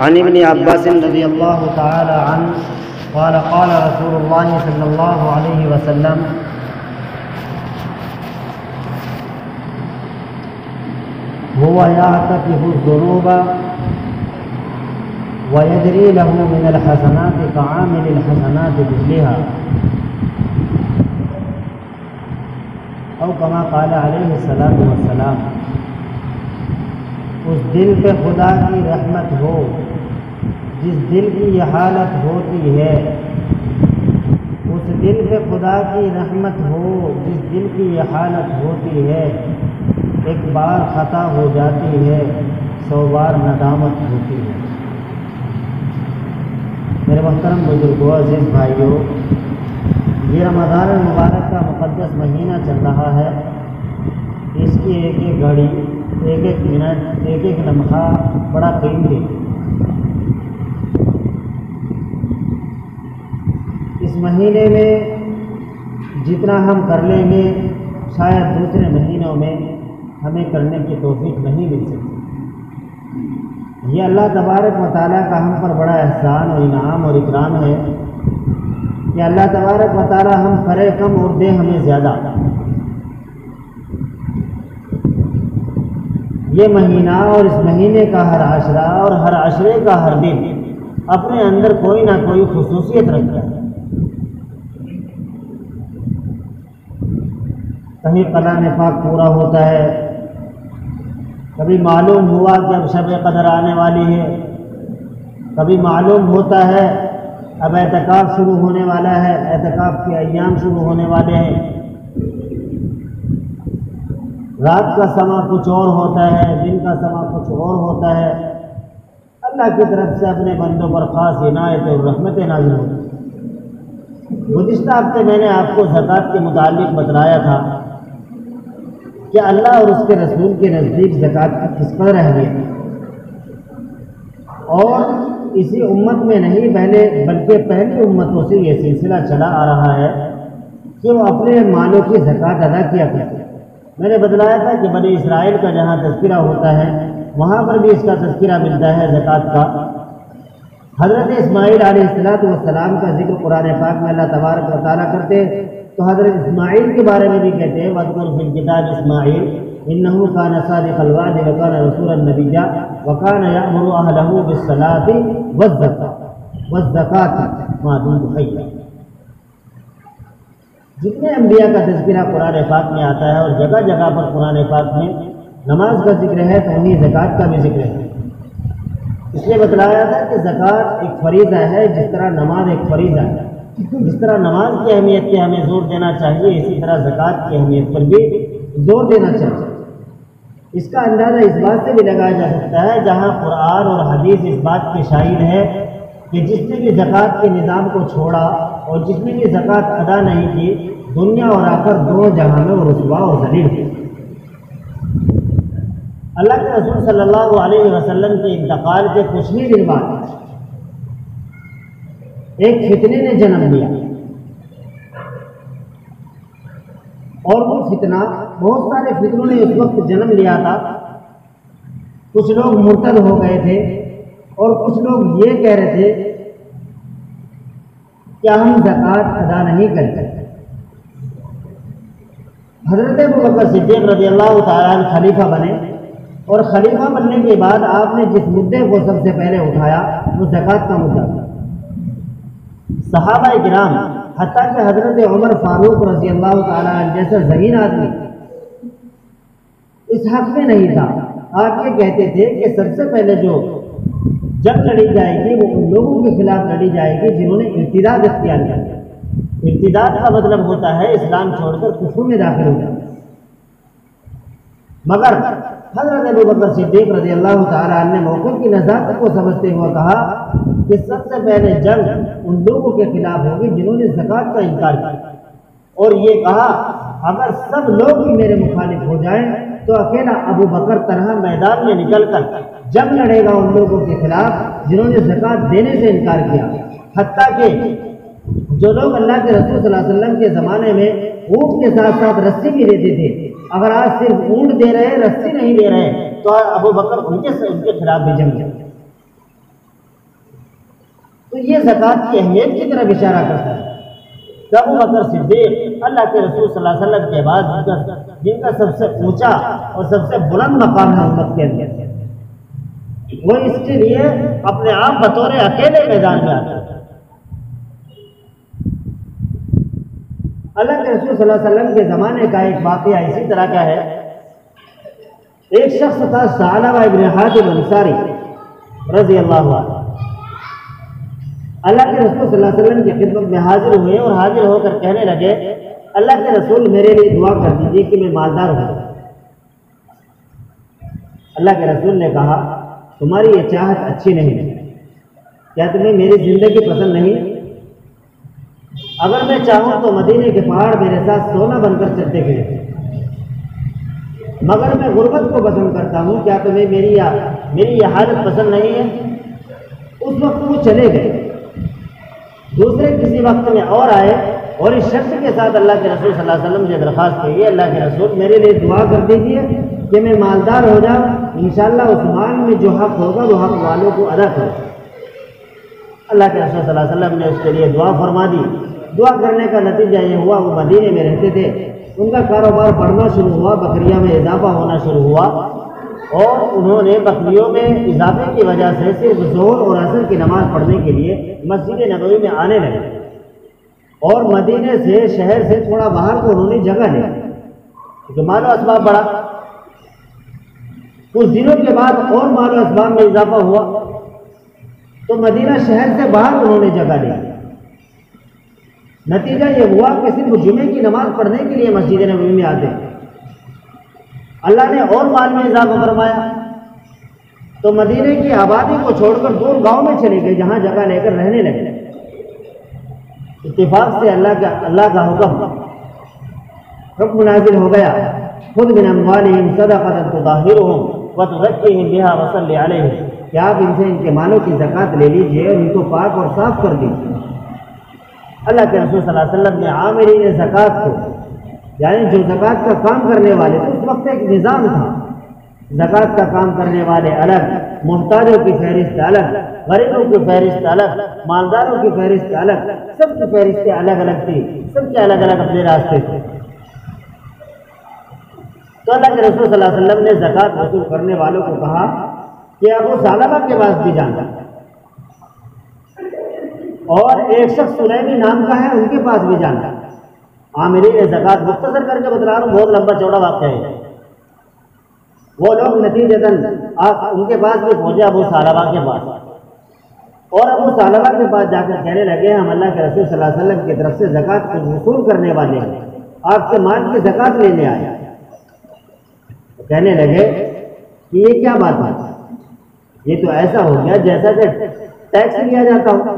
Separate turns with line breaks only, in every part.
عن ابن عباس رضی اللہ تعالی عنہ قال قال رسول اللہ صلی اللہ علیہ وسلم هو يعتكف الذنوب ويجري له من الحسنات كعامل الحسنات مثلها او كما قال علیہ الصلوۃ والسلام۔ اس دل پہ خدا کی رحمت ہو جس دل کی یہ حالت ہوتی ہے، اس دل پہ خدا کی رحمت ہو جس دل کی یہ حالت ہوتی ہے، ایک بار خطا ہو جاتی ہے 100 بار ندامت ہوتی ہے۔ میرے محترم بزرگوں، عزیز بھائیوں، یہ رمضان المبارک کا مقدس مہینہ چل رہا ہے۔ اس کی ایک ایک گھڑی، ایک ایک منٹ، ایک ایک لمحہ بڑا قیمتی ہے۔ اس مہینے میں جتنا ہم کر لیں گے شاید دوسرے مہینوں میں ہمیں کرنے کی توفیق نہیں مل سکتی۔ یہ اللہ تبارک و تعالیٰ کا ہم پر بڑا احسان اور انعام اور اکرام ہے کہ اللہ تبارک و تعالیٰ ہم کرے کم اور دے ہمیں زیادہ۔ یہ مہینہ اور اس مہینے کا ہر عشرہ اور ہر عشرے کا ہر دن اپنے اندر کوئی نہ کوئی خصوصیت رکھتا ہے۔ کہیں کلام پاک پورا ہوتا ہے، کبھی معلوم ہوا کہ اب شب قدر آنے والی ہے، کبھی معلوم ہوتا ہے اب اعتکاف شروع ہونے والا ہے، اعتکاف کے ایام شروع ہونے والے ہیں۔ رات کا سما کچھ اور ہوتا ہے، دن کا سما کچھ اور ہوتا ہے۔ اللہ کی طرف سے اپنے بندوں پر خاص عنایت اور رحمتیں نازل ہوتی ہیں۔ گزشتہ ہفتے میں نے آپ کو زکوٰۃ کے متعلق بتلایا تھا کہ اللہ اور اس کے رسول کے نزدیک زکوٰۃ کی کس قدر اہمیت ہے، اور اسی امت میں نہیں بلکہ پہلی امتوں سے یہ سلسلہ چلا آ رہا ہے کہ وہ اپنے مالوں کی زکوٰۃ ادا کیا کرتے ہیں۔ میں نے بتلایا تھا کہ بنی اسرائیل کا جہاں تذکرہ ہوتا ہے وہاں پر بھی اس کا تذکرہ ملتا ہے زکوٰۃ کا۔ حضرت اسماعیل علیہ السلام کا ذکر قرآن پاک میں اللہ تبارک و تعالیٰ کرتے ہیں تو حضرت اسماعیل کے بارے میں بھی کہتے ہیں وَاذْكُرْ فِي الْكِتَابِ إِسْمَاعِيلَ إِنَّهُ كَانَ صَادِقَ الْوَعْدِ وَكَانَ رَسُولًا نَبِيًّا وَكَانَ يَأْمُرُ أَهْلَهُ بِالصَّلَاةِ وَالزَّكَاةِ مَا دُمْتُ حَيًّا۔ جتنے انبیاء کا تذکرہ قرآن پاک میں آتا ہے اور جگہ جگہ پر قرآن پاک میں نماز کا ذکر ہے تو انہیں زکوٰۃ کا بھی ذکر ہے۔ اس لیے بتلایا تھا کہ زکوٰۃ ایک فریضہ ہے، جس طرح نماز ایک فریضہ ہے۔ جس طرح نماز کی اہمیت پہ ہمیں زور دینا چاہیے، اسی طرح زکوٰۃ کی اہمیت پر بھی زور دینا چاہیے۔ اس کا اندازہ اس بات سے بھی لگایا جا سکتا ہے جہاں قرآن اور حدیث اس بات کے شاہد ہے کہ جس نے بھی زکوٰۃ کے نظام کو چھوڑا اور جس نے بھی زکوٰۃ ادا نہیں کی، دنیا اور آخر دونوں جہاں میں وہ رسوا اور ذلیل ہے۔ اللہ کے رسول صلی اللہ علیہ وسلم کے انتقال کے کچھ ہی دن بعد ایک فتنے نے جنم لیا، اور وہ فتنہ بہت سارے فتنوں نے اس وقت جنم لیا تھا۔ کچھ لوگ مرتد ہو گئے تھے اور کچھ لوگ یہ کہہ رہے تھے کہ ہم زکوٰۃ ادا نہیں کرتے۔ حضرت ابوبکر صدیق رضی اللہ تعالیٰ عنہ خلیفہ بنے، اور خلیفہ بننے کے بعد آپ نے جس مدعے کو سب سے پہلے اٹھایا وہ زکوٰۃ کا مدعا تھا۔ صحابہ کرام حتیٰ کہ حضرت عمر فاروق رضی اللہ تعالیٰ عنہ جیسا ذہین آدمی اس حق میں نہیں تھا۔ آپ یہ کہتے تھے کہ سب سے پہلے جو جنگ لڑی جائے گی وہ ان لوگوں کے خلاف لڑی جائے گی جنہوں نے ارتداد اختیار کیا۔ ارتداد کا مطلب ہوتا ہے اسلام چھوڑ کر کفر میں داخل ہو جانا۔ مگر حضرت ابوبکر صدیق رضی اللہ تعالیٰ عنہ نے موقع کی نزاکت کو سمجھتے ہوئے کہا کہ سب سے پہلے جنگ ان لوگوں کے خلاف ہوگی جنہوں نے زکوٰۃ کا انکار کیا، اور یہ کہا اگر سب لوگ ہی میرے مخالف ہو جائیں تو اکیلا ابو بکر تنہا میدان میں نکل کر جنگ لڑے گا ان لوگوں کے خلاف جنہوں نے زکوٰۃ دینے سے انکار کیا۔ حتیٰ کہ جو لوگ اللہ کے رسول صلی اللہ علیہ وسلم کے زمانے میں اونٹ کے ساتھ ساتھ رسی بھی دیتے تھے اگر آج صرف اونٹ دے رہے رسی نہیں دے رہے تو ابو بکر ان کے خلاف بھی جنگ جائے۔ تو یہ زکوٰۃ کی اہمیت کی طرف اشارہ کرتا ہے کہ ابو بکر صدیق اللہ کے رسول صلی اللہ علیہ وسلم کے بعد جن کا سب سے اونچا اور سب سے بلند مقام ہے امت کے اندر، وہ اس کے لیے اپنے آپ بطور اکیلے میدان میں آتے ہیں۔ اللہ کے رسول صلی اللہ علیہ وسلم کے زمانے کا ایک واقعہ اسی طرح کا ہے۔ ایک شخص تھا ثعلبہ ابن حاتب انصاری رضی اللہ عنہ، اللہ کے رسول صلی اللہ علیہ وسلم کی خدمت میں حاضر ہوئے اور حاضر ہو کر کہنے لگے اللہ کے رسول میرے لیے دعا کر دیجیے کہ میں مالدار ہوں۔ اللہ کے رسول نے کہا تمہاری یہ چاہت اچھی نہیں، کیا تمہیں میری زندگی پسند نہیں؟ اگر میں چاہوں تو مدینے کے پہاڑ میرے ساتھ سونا بن کر چلتے پھرتے، مگر میں غربت کو پسند کرتا ہوں، کیا تمہیں میری یہ حالت پسند نہیں ہے؟ اس وقت وہ چلے گئے۔ دوسرے کسی وقت میں اور آئے اور اس شخص کے ساتھ اللہ کے رسول صلی اللہ علیہ وسلم نے درخواست کی ہے اللہ کے رسول میرے لیے دعا کر دیجیے کہ میں مالدار ہو جاؤں، انشاءاللہ اس مال میں جو حق ہوگا وہ حق والوں کو ادا کروں۔ اللہ کے رسول صلی اللہ علیہ وسلم نے اس کے لیے دعا فرما دی۔ دعا کرنے کا نتیجہ یہ ہوا وہ مدینے میں رہتے تھے، ان کا کاروبار بڑھنا شروع ہوا، بکریاں میں اضافہ ہونا شروع ہوا، اور انہوں نے بکریوں میں اضافے کی وجہ سے صرف ظہر اور عصر کی نماز پڑھنے کے لیے مسجد نبوی میں آنے لگے، اور مدینے سے شہر سے تھوڑا باہر کو انہوں نے جگہ لی کیونکہ مال و اسباب بڑھا۔ کچھ دنوں کے بعد اور مال و اسباب میں اضافہ ہوا تو مدینہ شہر سے باہر انہوں نے جگہ لی۔ نتیجہ یہ ہوا کہ صرف جمعے کی نماز پڑھنے کے لیے مسجد نبوی میں آتے، اللہ نے اور مال میں اضافہ فرمایا تو مدینے کی آبادی کو چھوڑ کر دور گاؤں میں چلے گئے جہاں جگہ لے کر رہنے لگے۔ اتفاق سے اللہ کا حکم نازل ہو گیا خذ من اموالہم صدقۃ تطہرہم وتزکیہم بہا وصلی علیہم، کہ آپ ان سے ان کے مالوں کی زکوٰۃ لے لیجئے اور ان کو پاک اور صاف کر دیجیے۔ اللہ کے رسول صلی اللہ علیہ وسلم نے عاملین زکوٰۃ کو، یعنی جو زکوٰۃ کا کام کرنے والے تھے، اس وقت ایک نظام تھا، زکوٰۃ کا کام کرنے والے الگ، محتاجوں کی فہرست الگ، غریبوں کی فہرست الگ، مالداروں کی فہرست الگ، سب کی فہرستیں الگ الگ تھی، سب کے الگ الگ اپنے راستے تھے۔ تو اللہ کے رسول صلی اللہ علیہ وسلم نے زکوٰۃ وصول کرنے والوں کو کہا کہ ابو ثعلبہ کے پاس بھی جانا، اور ایک شخص سلیمی نام کا ہے ان کے پاس بھی جانا۔ عاملین زکوٰۃ مختصر کر کے بتا رہا ہوں، بہت لمبا چوڑا واقعہ ہے۔ وہ لوگ نتیجتاً ان کے پاس بھی پہنچے ابو ثعلبہ کے پاس، اور ابو ثعلبہ کے پاس جا کر کہنے لگے ہم اللہ کے رسول صلی اللہ علیہ وسلم کی طرف سے زکوٰۃ کو وصول کرنے والے ہیں، آپ کے مال کی زکوٰۃ لینے آئے۔ کہنے لگے کہ یہ کیا بات ہے، یہ تو ایسا ہو گیا جیسا کہ ٹیکس لیا جاتا ہو،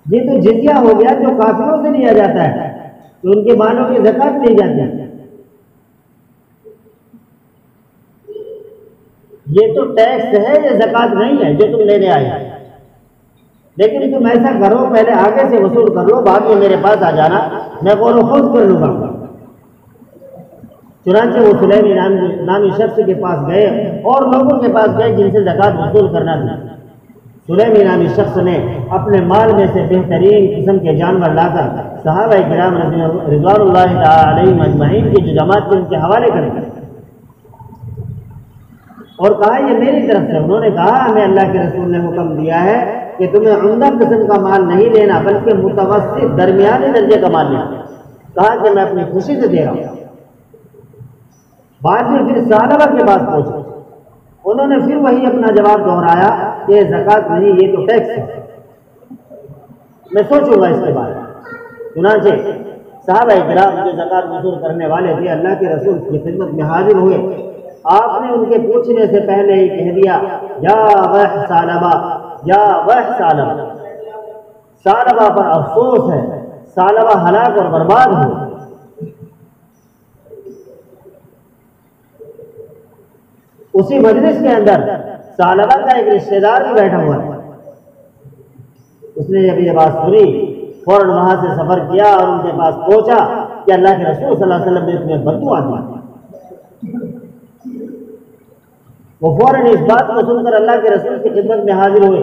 یہ تو جزیہ ہو گیا جو کافروں سے لیا جاتا ہے، تو ان کے مالوں کی زکوٰۃ لی جاتی ہے۔ یہ تو ٹیکس ہے، یہ زکوٰۃ نہیں ہے جو تم لینے آئے، لیکن تم ایسا کرو پہلے آگے سے وصول کر لو، بعد میں میرے پاس آ جانا، میں غور و خوض کر لوں گا۔ چنانچہ وہ سلیمی نامی شخص کے پاس گئے اور لوگوں کے پاس گئے جن سے زکوٰۃ وصول کرنا تھا۔ سلیمی نامی شخص نے اپنے مال میں سے بہترین قسم کے جانور لا کر صحابہ کرام رضوان اللہ تعالی علیہم اجمعین کی جو جماعت تھی ان کے حوالے کر دیا اور کہا یہ میری طرف سے۔ انہوں نے کہا ہمیں اللہ کے رسول نے حکم دیا ہے کہ تمہیں عمدہ قسم کا مال نہیں لینا بلکہ متوسط درمیانے درجے کا مال لینا۔ کہا کہ میں اپنی خوشی سے دے رہا ہوں۔ بعد میں پھر ثعلبہ کے پاس پہنچے، انہوں نے پھر وہی اپنا جواب دہرایا کہ یہ زکوٰۃ نہیں، یہ تو ٹیکس ہے، میں سوچوں گا اس کے بارے میں۔ چنانچہ صحابہ کرام جو زکوٰۃ وصول کرنے والے تھے اللہ کے رسول کی خدمت میں حاضر ہوئے، آپ نے ان کے پوچھنے سے پہلے ہی کہہ دیا یا ویح ثعلبہ، یا ویح ثعلبہ، ثعلبہ پر افسوس ہے، ثعلبہ ہلاک اور برباد ہو۔ اسی مجلس کے اندر ثعلبہ کا ایک رشتہ دار بھی بیٹھا ہوا تھا، اس نے جب یہ بات سنی فوراً وہاں سے سفر کیا اور ان کے پاس پہنچا کہ اللہ کے رسول صلی اللہ علیہ وسلم نے اس میں بددعا دی۔ وہ فوراً اس بات کو سن کر اللہ کے رسول کی خدمت میں حاضر ہوئے،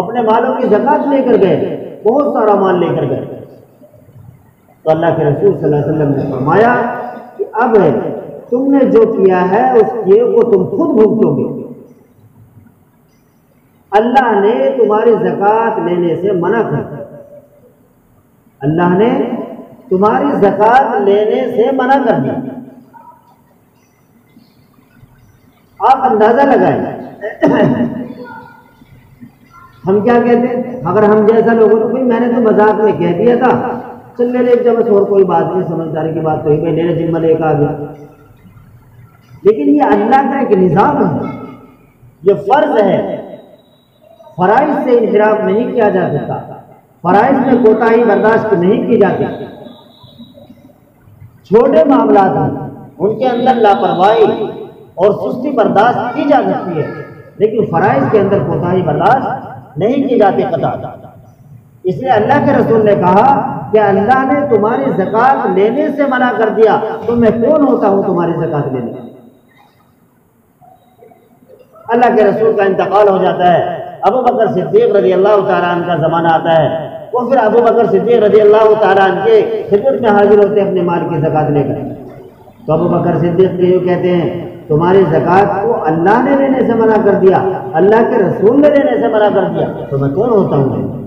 اپنے مالوں کی زکات لے کر گئے، بہت سارا مال لے کر گئے۔ تو اللہ کے رسول صلی اللہ علیہ وسلم نے فرمایا کہ اب تم نے جو کیا ہے اس کیے کو تم خود بھگتو گے۔ اللہ نے تمہاری زکات لینے سے منع کر دیا، اللہ نے تمہاری زکات لینے سے منع کر دیا۔ آپ اندازہ لگائیں ہم کیا کہتے ہیں؟ اگر ہم جیسا لوگوں کو میں نے تو مذاق میں کہہ دیا تھا، چل لے لے جب اور کوئی بات نہیں، سمجھداری کی بات تو ہی میں لینے ذمہ لے کے آ گیا۔ لیکن یہ اللہ کا ایک نظام ہے، یہ فرض ہے، فرائض سے انحراف نہیں کیا جا سکتا، فرائض میں کوتاہی برداشت نہیں کی جاتی۔ چھوٹے معاملات ہیں ان کے اندر لاپرواہی اور سستی برداشت کی جا سکتی ہے، لیکن فرائض کے اندر کوتاہی برداشت نہیں کی جاتی قطعا۔ اس لیے اللہ کے رسول نے کہا کہ اللہ نے تمہاری زکات لینے سے منع کر دیا، تو میں کون ہوتا ہوں تمہاری زکات لینے؟ اللہ کے رسول کا انتقال ہو جاتا ہے، ابو بکر صدیق رضی اللہ تعالیٰ عنہ کا زمانہ آتا ہے، وہ پھر ابو بکر صدیق رضی اللہ تعالیٰ عنہ کے خدمت میں حاضر ہوتے ہیں اپنے مال کی زکات لے کر۔ تو ابو بکر صدیق یہ کہتے ہیں تمہاری زکات کو اللہ نے لینے سے منع کر دیا، اللہ کے رسول نے لینے سے منع کر دیا، تو میں کون ہوتا ہوں؟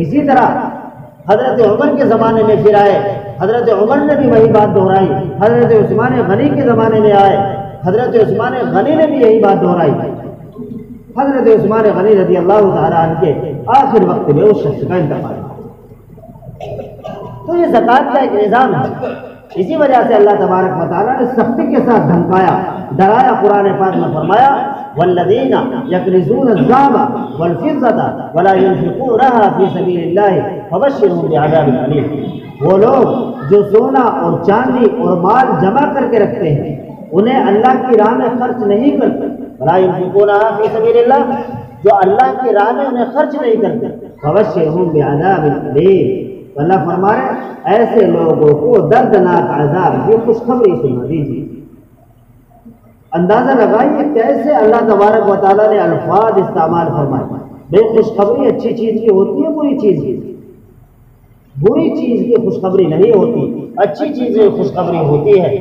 اسی طرح حضرت عمر کے زمانے میں پھر آئے، حضرت عمر نے بھی وہی بات دہرائی، حضرت عثمان غنی کے زمانے میں آئے، حضرت عثمان غنی نے بھی یہی بات دہرائی۔ حضرت عثمان غنی رضی اللہ تعالیٰ عنہ کے آخر وقت میں اس شخص کا انتقال ہوا۔ تو یہ زکات کا ایک نظام ہے، اسی وجہ سے اللہ تبارک و تعالیٰ نے سختی کے ساتھ دھمکایا، ڈرایا۔ قرآن پاک میں فرمایا والذین یکنزون الذهب والفضة ولا ينفقونها في سبیل اللہ فبشرهم بعذاب الیم۔ وہ لوگ جو سونا اور چاندی اور مال جمع کر کے رکھتے ہیں، انہیں اللہ کی راہ میں خرچ نہیں کرتے، ولا ينفقونها في سبیل اللہ، جو اللہ کی راہ میں انہیں خرچ نہیں کرتے، فبشرهم بعذاب الیم، اللہ فرمائے ایسے لوگوں کو دردناک عذاب کی خوشخبری سنا دیجیے۔ اندازہ لگائیے کیسے اللہ تبارک و تعالیٰ نے الفاظ استعمال فرمائے۔ بے خوشخبری اچھی چیز کی ہوتی ہے، بری چیز کی؟ بری چیز کی خوشخبری نہیں ہوتی، اچھی چیز کی خوشخبری ہوتی ہے۔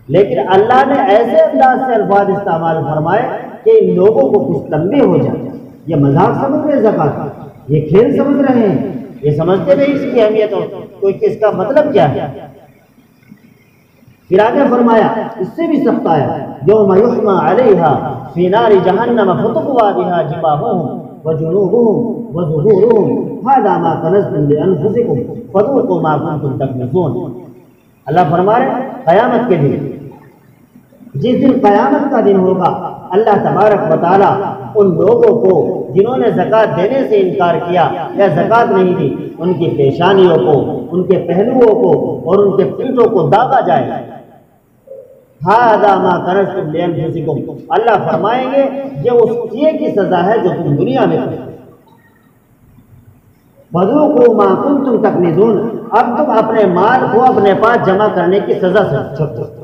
لیکن اللہ نے ایسے انداز سے الفاظ استعمال فرمائے کہ ان لوگوں کو کچھ تنبیہ ہو جائے۔ یہ مذاق سمجھ رہے زکات، یہ کھیل سمجھ رہے ہیں، یہ سمجھتے نہیں اس کی اہمیت اور کوئی اس کا مطلب کیا ہے۔ پھر آگے فرمایا اس سے بھی سخت آیا یوم یحمى علیہا فی نار جہنم فتقوی بها جباہہم وجنوبہم وظہورہم ھذا ما کنزتم لانفسکم فذوقوا ما کنتم تکنزون۔ اللہ فرما رہے قیامت کے دن، جس دن قیامت کا دن ہوگا، اللہ تبارک و تعالیٰ ان لوگوں کو جنہوں نے زکات دینے سے انکار کیا یا زکات نہیں دی، ان کی پیشانیوں کو، ان کے پہلوؤں کو اور ان کے پیٹھوں کو داغا جائے گا۔ ھذا ما کنزتم لانفسکم، اللہ فرمائیں گے یہ اس کیے کی سزا ہے جو تم دنیا میں کرتے۔ فذوقوا ما کنتم تکنزون، اب تم اپنے مال کو اپنے پاس جمع کرنے کی سزا سے چھپتے۔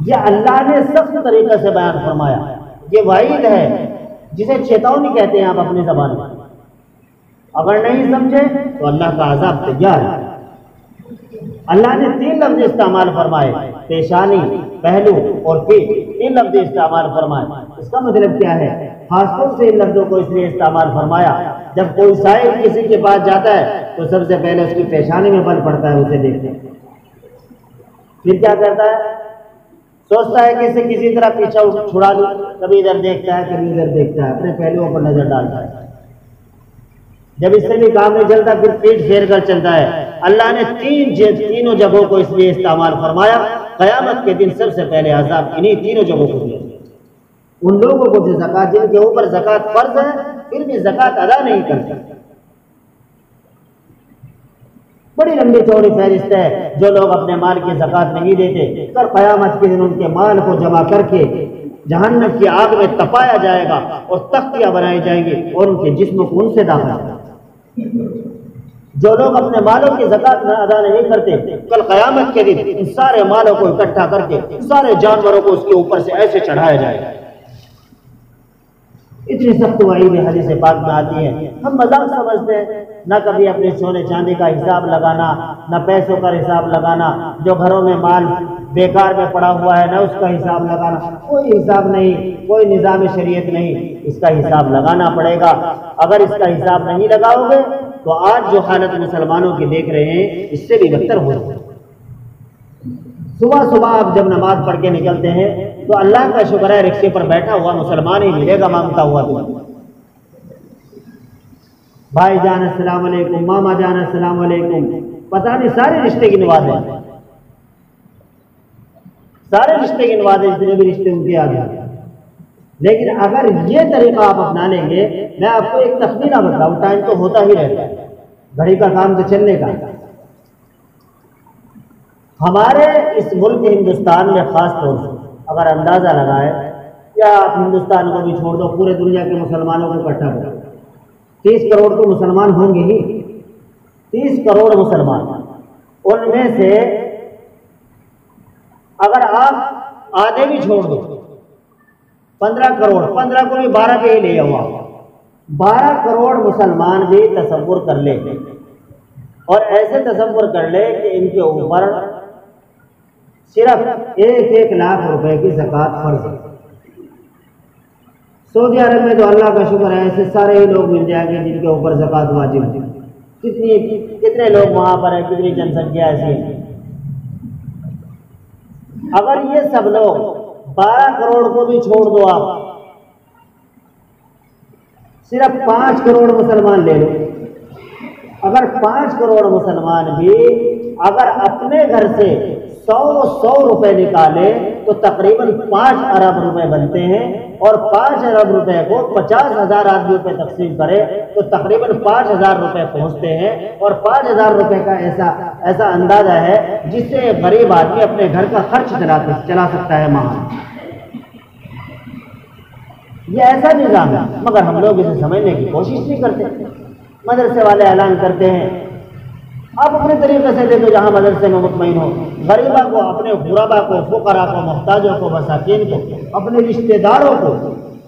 یہ اللہ نے سخت طریقے سے بیان فرمایا، یہ وعید ہے جسے چیتونی کہتے ہیں آپ اپنی زبان میں۔ اگر نہیں سمجھے تو اللہ کا عذاب تیار ہے۔ اللہ نے 3 لفظ استعمال فرمائے، پیشانی، پہلو اور پیٹھ، 3 لفظ استعمال فرمائے۔ اس کا مطلب کیا ہے؟ خاص طور سے ان لفظوں کو اس لیے استعمال فرمایا جب کوئی سائل کسی کے پاس جاتا ہے تو سب سے پہلے اس کی پیشانی میں بل پڑتا ہے، اسے دیکھتے ہیں، پھر کیا کرتا ہے؟ سوچتا ہے کہ اسے کسی طرح پیچھا چھڑا دوں، کبھی ادھر دیکھتا ہے کبھی ادھر دیکھتا ہے، اپنے پہلوؤں پر نظر ڈالتا ہے۔ جب اس سے بھی کام نہیں چلتا پھر پیٹ پھیر کر چلتا ہے۔ اللہ نے تینوں جگہوں کو اس لیے استعمال فرمایا، قیامت کے دن سب سے پہلے عذاب انہی 3 جگہوں کو دیا۔ ان لوگوں کو جو زکات، جن کے اوپر زکات فرض ہے پھر بھی زکات ادا نہیں کرتے۔ بڑی لمبی چوڑی فہرست ہے جو لوگ اپنے مال کی زکات نہیں دیتے، کل قیامت کے دن ان کے مال کو جمع کر کے جہنم کی آگ میں تپایا جائے گا اور تختیاں بنائی جائیں گی اور ان کے جسم کو ان سے داخل جو لوگ اپنے مالوں کی زکات ادا نہیں کرتے، کل قیامت کے دن ان سارے مالوں کو اکٹھا کر کے سارے جانوروں کو اس کے اوپر سے ایسے چڑھایا جائے گا۔ اتنی سخت وعید حدیث پاک میں آتی ہے، ہم مذاق سمجھتے ہیں، نہ کبھی اپنے سونے چاندی کا حساب لگانا، نہ پیسوں کا حساب لگانا، جو گھروں میں مال بیکار میں پڑا ہوا ہے نہ اس کا حساب لگانا، کوئی حساب نہیں، کوئی نظام شریعت نہیں، اس کا حساب لگانا پڑے گا۔ اگر اس کا حساب نہیں لگاؤ گے تو آج جو حالت مسلمانوں کی دیکھ رہے ہیں اس سے بھی بدتر ہو جائے۔ صبح صبح آپ جب نماز پڑھ کے نکلتے ہیں تو اللہ کا شکر ہے رکشے پر بیٹھا ہوا مسلمان ہی ملے گا مانگتا ہوا بھی۔ بھائی جان السلام علیکم، ماما جان السلام علیکم، پتہ نہیں سارے رشتے گنوا دیں، سارے رشتے گنوا دیں، جتنے بھی رشتے ان کے آ جائیں۔ لیکن اگر یہ طریقہ آپ اپنا لیں گے، میں آپ کو ایک تخمینہ بتاؤں، ٹائم تو ہوتا ہی رہتا ہے، گھڑی کا کام تو چلنے کا۔ ہمارے اس ملک ہندوستان میں خاص طور سے اگر اندازہ لگائے، یا آپ ہندوستان کو بھی چھوڑ دو، پورے دنیا کے مسلمانوں کو اکٹھا کرو، 30 کروڑ تو مسلمان ہوں گے ہی، 30 کروڑ مسلمان، ان میں سے اگر آپ آدھے بھی چھوڑ دو، 15 کروڑ، 15 کو بھی 12 پہ ہی لے آؤ، 12 کروڑ مسلمان بھی تصور کر لے، اور ایسے تصور کر لے کہ ان کے اوپر صرف 1 لاکھ روپے کی زکوٰۃ فرض ہے۔ سعودی عرب میں تو اللہ کا شکر ہے ایسے سارے ہی لوگ مل جائیں گے جن کے اوپر زکوٰۃ واجب ہے۔ کتنے لوگ وہاں پر ہیں، کتنی جن سنکھیا ایسی ہے۔ اگر یہ سب لوگ 12 کروڑ کو بھی چھوڑ دو، آپ صرف 5 کروڑ مسلمان لے لو، اگر 5 کروڑ مسلمان بھی اگر اپنے گھر سے 100 روپے نکالے تو تقریباً 5 ارب روپے بنتے ہیں، اور 5 ارب روپے کو 50,000 آدمیوں پہ تقسیم کرے تو تقریباً 5,000 روپے پہنچتے ہیں، اور 5,000 روپے کا ایسا اندازہ ہے جس سے غریب آدمی اپنے گھر کا خرچ چلا سکتا ہے ماہ۔ یہ ایسا نظام ہے، مگر ہم لوگ اسے سمجھنے کی کوشش نہیں کرتے۔ مدرسے والے اعلان کرتے ہیں، آپ اپنے طریقے سے دے دو جہاں مدرسے میں مطمئن ہو، غریبہ کو، اپنے غربا کو، فقراء کو، محتاجوں کو، مساکین کو، اپنے رشتہ داروں کو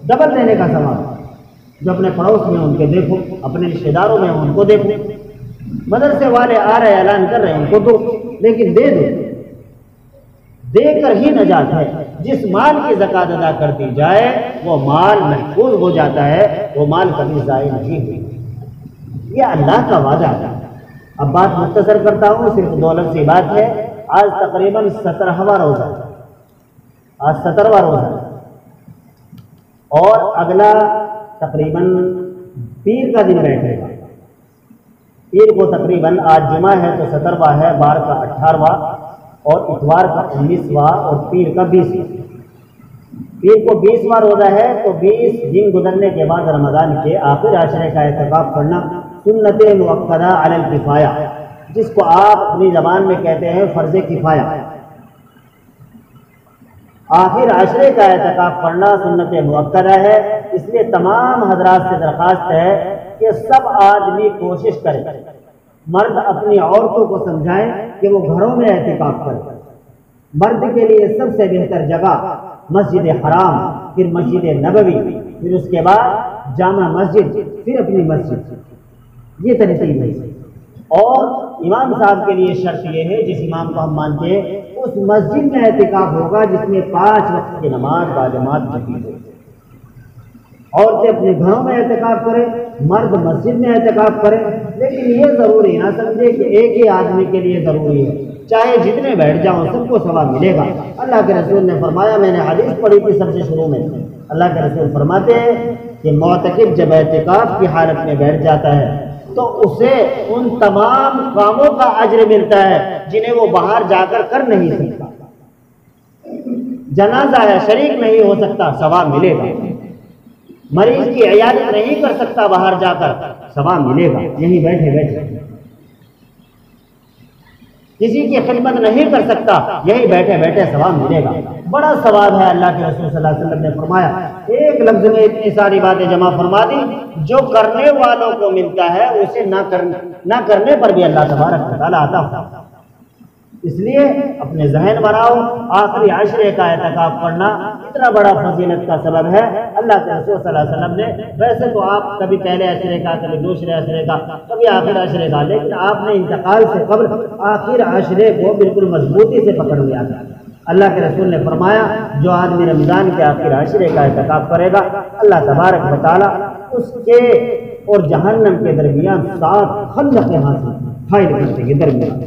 ڈبل دینے کا سوال۔ جو اپنے پڑوس میں ان کے دیکھو، اپنے رشتہ داروں میں ان کو دیکھو۔ مدرسے والے آ رہے اعلان کر رہے ہیں، ان کو دو، لیکن دے دو، دے کر ہی نجات ہے۔ جس مال کی زکوٰۃ ادا کر دی جائے وہ مال محفوظ ہو جاتا ہے، وہ مال کبھی ضائع نہیں ہوئی۔ یہ اللہ کا وعدہ ہے۔ اب بات مختصر کرتا ہوں، صرف 2 لفظ کی بات ہے۔ آج تقریباً 17واں روزہ، آج 17واں روزہ، اور اگلا تقریباً پیر کا دن بیٹھے گا۔ پیر کو تقریباً آج جمعہ ہے تو 17واں ہے، بار کا 18واں، اور اتوار کا 19واں، اور پیر کا 20واں۔ پیر کو 20واں روزہ ہے تو 20 دن گزرنے کے بعد رمضان کے آخر عشرے کا اعتکاف کرنا سنت مؤکدہ علی الکفایہ، جس کو آپ اپنی زبان میں کہتے ہیں فرض کفایہ۔ آخر عشرے کا اعتکاف کرنا سنت مؤکدہ ہے، اس لیے تمام حضرات سے درخواست ہے کہ سب آدمی کوشش کریں، مرد اپنی عورتوں کو سمجھائیں کہ وہ گھروں میں اعتکاف کریں۔ مرد کے لیے سب سے بہتر جگہ مسجد حرام، پھر مسجد نبوی، پھر اس کے بعد جامع مسجد، پھر اپنی مسجد، یہ ترتیب ہے۔ اور امام صاحب کے لیے شرط یہ ہے، جس امام کو ہم مانتے ہیں اس مسجد میں اعتکاف ہوگا جس میں 5 وقت کی نماز باجماعت پڑھی ہو۔ عورتیں اپنے گھروں میں اعتکاف کریں، مرد مسجد میں اعتکاف کریں، لیکن یہ ضروری نہ سمجھے کہ ایک ہی آدمی کے لیے ضروری ہے، چاہے جتنے بیٹھ جاؤ سب کو ثواب ملے گا۔ اللہ کے رسول نے فرمایا، میں نے حدیث پڑھی تھی سب سے شروع میں، اللہ کے رسول فرماتے ہیں کہ معتکف جب اعتکاف کی حالت میں بیٹھ جاتا ہے تو اسے ان تمام کاموں کا اجر ملتا ہے جنہیں وہ باہر جا کر کر نہیں سکتا۔ جنازہ ہے، شریک نہیں ہو سکتا، ثواب ملے گا۔ مریض کی عیادت نہیں کر سکتا باہر جا کر، ثواب ملے گا یہیں بیٹھے بیٹھے۔ کسی کی خدمت نہیں کر سکتا، یہی بیٹھے بیٹھے ثواب ملے گا، بڑا ثواب ہے۔ اللہ کے رسول صلی اللہ علیہ وسلم نے فرمایا، ایک لفظ میں اتنی ساری باتیں جمع فرما دی، جو کرنے والوں کو ملتا ہے اسے نہ کرنے پر بھی اللہ تبارک و تعالیٰ عطا ہوتا ہے۔ اس لیے اپنے ذہن بناؤ، آخری عشرے کا اعتکاف کرنا اتنا بڑا فضیلت کا سبب ہے۔ اللہ کے رسول صلی اللہ علیہ وسلم نے، ویسے تو آپ کبھی پہلے عشرے کا، کبھی دوسرے عشرے کا، کبھی آخر عشرے کا، لیکن آپ نے انتقال سے قبل آخر عشرے کو بالکل مضبوطی سے پکڑ لیا تھا۔ اللہ کے رسول نے فرمایا، جو آدمی رمضان کے آخر عشرے کا اعتکاف کرے گا، اللہ تبارک و تعالیٰ اس کے اور جہنم کے درمیان 7 خندقیں حائل کر دیں گے درمیان۔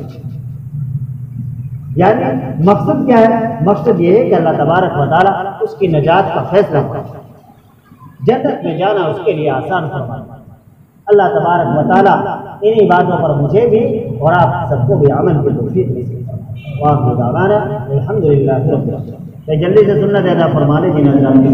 یعنی مقصد کیا ہے؟ مقصد یہ ہے کہ اللہ تبارک و تعالیٰ اس کی نجات کا فیصلہ فرمائے، جنت میں جانا اس کے لیے آسان فرمائے۔ اللہ تبارک و تعالیٰ انہی باتوں پر مجھے بھی اور آپ سب کو بھی عمل کی توفیق نصیب فرمائے۔ وآخر دعوانا الحمدللہ رب العالمین۔ جلدی سے سنت ادا فرما لیں جن حضرات کی